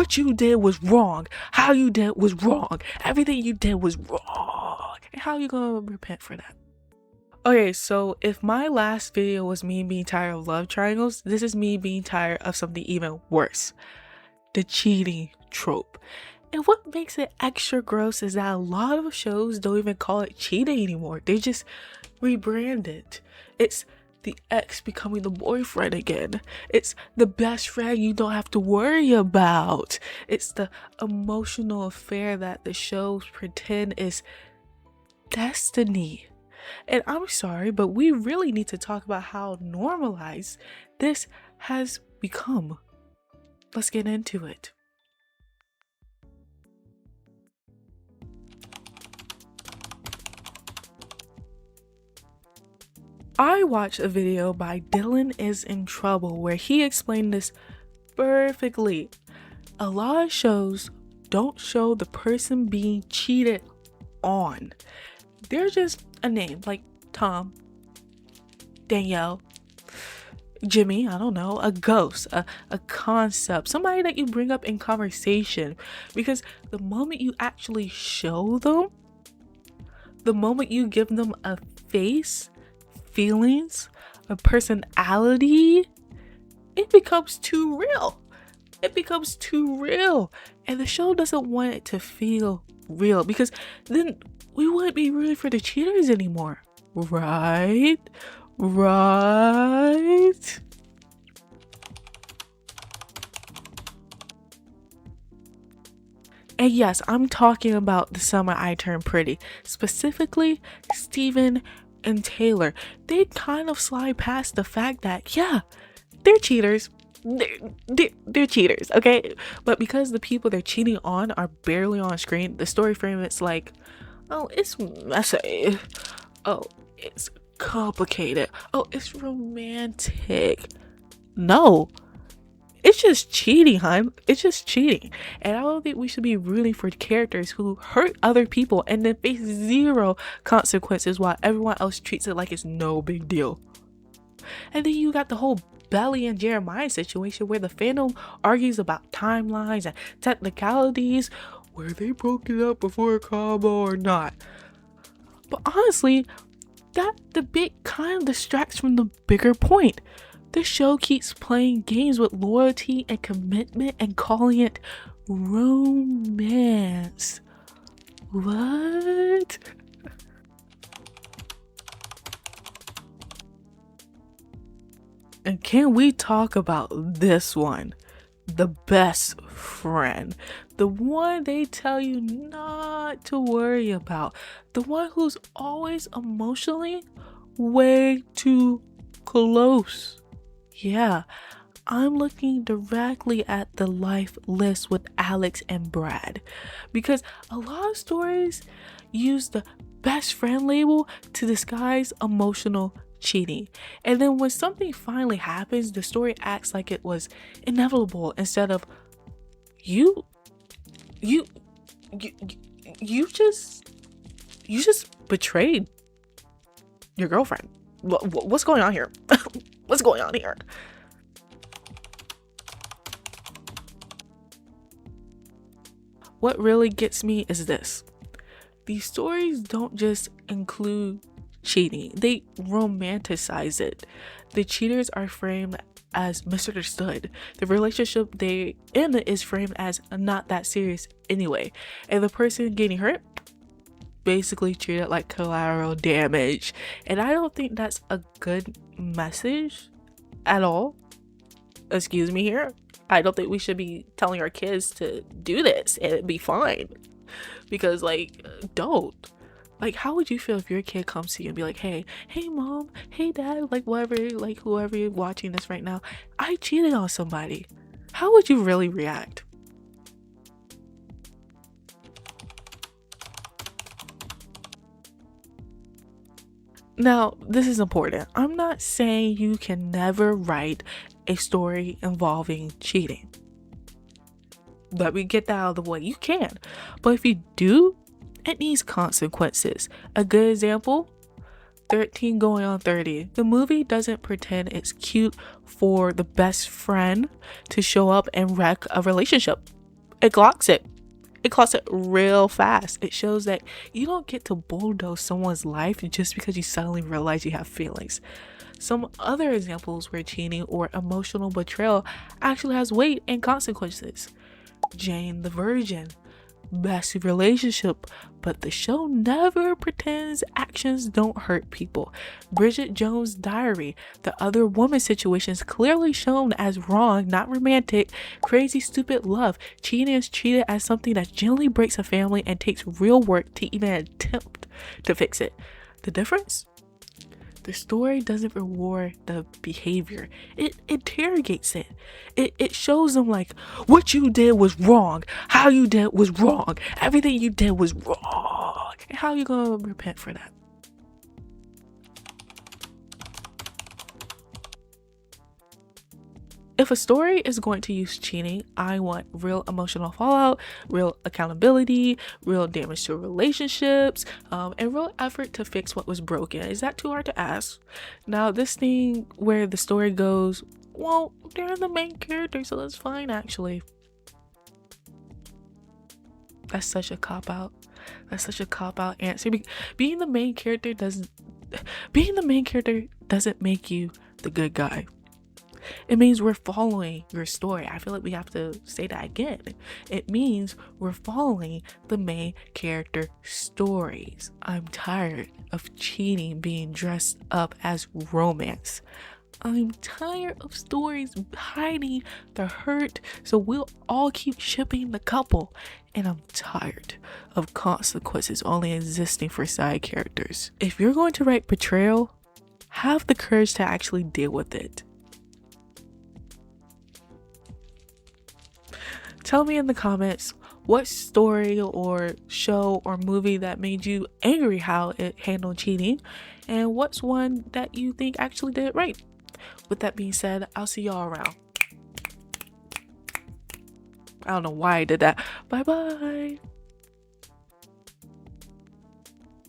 what you did was wrong. How you did was wrong. Everything you did was wrong. And how you gonna repent for that? Okay, so if my last video was me being tired of love triangles, this is me being tired of something even worse. The cheating trope. And what makes it extra gross is that a lot of shows don't even call it cheating anymore. They just rebrand it. It's the ex becoming the boyfriend again. It's the best friend you don't have to worry about. It's the emotional affair that the shows pretend is destiny. And I'm sorry, but we really need to talk about how normalized this has become. Let's get into it. I watched a video by Dylan is in Trouble where he explained this perfectly. A lot of shows don't show the person being cheated on. They're just a name like Tom, Danielle, Jimmy, I don't know, a ghost, a concept, somebody that you bring up in conversation. Because the moment you actually show them, the moment you give them a face, feelings, a personality, it becomes too real. It becomes too real. And the show doesn't want it to feel real because then we wouldn't be rooting for the cheaters anymore. Right? Right? And yes, I'm talking about The Summer I Turned Pretty. Specifically, Steven and Taylor. They kind of slide past the fact that, yeah, they're cheaters. They're cheaters, okay? But because the people they're cheating on are barely on screen, the story frame it's like, oh, it's messy. Oh, it's complicated. Oh, it's romantic. No, it's just cheating, hun. It's just cheating. And I don't think we should be rooting for characters who hurt other people and then face zero consequences while everyone else treats it like it's no big deal. And then you got the whole Belly and Jeremiah situation where the fandom argues about timelines and technicalities, where they broke it up before a combo or not. But honestly, that debate kind of distracts from the bigger point. The show keeps playing games with loyalty and commitment and calling it romance. What? And can we talk about this one? The best friend. The one they tell you not to worry about. The one who's always emotionally way too close. Yeah, I'm looking directly at the life list with Alex and Brad. Because a lot of stories use the best friend label to disguise emotional cheating. And then when something finally happens, the story acts like it was inevitable instead of you just betrayed your girlfriend. What's going on here? What's going on here? What really gets me is this. These stories don't just include cheating, they romanticize it. The cheaters are framed as misunderstood. The relationship they in is framed as not that serious anyway. And the person getting hurt basically treated like collateral damage. And I don't think that's a good message at all. Excuse me here. I don't think we should be telling our kids to do this and it'd be fine. Because don't. How would you feel if your kid comes to you and be like, hey mom, hey dad, whatever, whoever you're watching this right now, I cheated on somebody. How would you really react? Now, this is important. I'm not saying you can never write a story involving cheating. Let me get that out of the way. You can. But if you do, it needs consequences. A good example, 13 going on 30. The movie doesn't pretend it's cute for the best friend to show up and wreck a relationship. It clocks it. It clocks it real fast. It shows that you don't get to bulldoze someone's life just because you suddenly realize you have feelings. Some other examples where cheating or emotional betrayal actually has weight and consequences. Jane the Virgin, messy relationship, but the show never pretends actions don't hurt people. Bridget Jones' Diary, the other woman situation is clearly shown as wrong, not romantic, crazy, stupid love. Cheating is treated as something that generally breaks a family and takes real work to even attempt to fix it. The difference? The story doesn't reward the behavior. It interrogates it. It shows them like what you did was wrong, how you did was wrong, everything you did was wrong. And how you gonna repent for that? If a story is going to use cheating, I want real emotional fallout, real accountability, real damage to relationships, and real effort to fix what was broken. Is that too hard to ask? Now, this thing where the story goes, well, they're the main character, so that's fine actually. That's such a cop-out. That's such a cop-out answer. Being the main character doesn't make you the good guy. It means we're following your story. I feel like we have to say that again. It means we're following the main character stories. I'm tired of cheating being dressed up as romance. I'm tired of stories hiding the hurt, so we'll all keep shipping the couple. And I'm tired of consequences only existing for side characters. If you're going to write betrayal, have the courage to actually deal with it. Tell me in the comments what story or show or movie that made you angry how it handled cheating, and what's one that you think actually did it right. With that being said, I'll see y'all around. I don't know why I did that. Bye bye.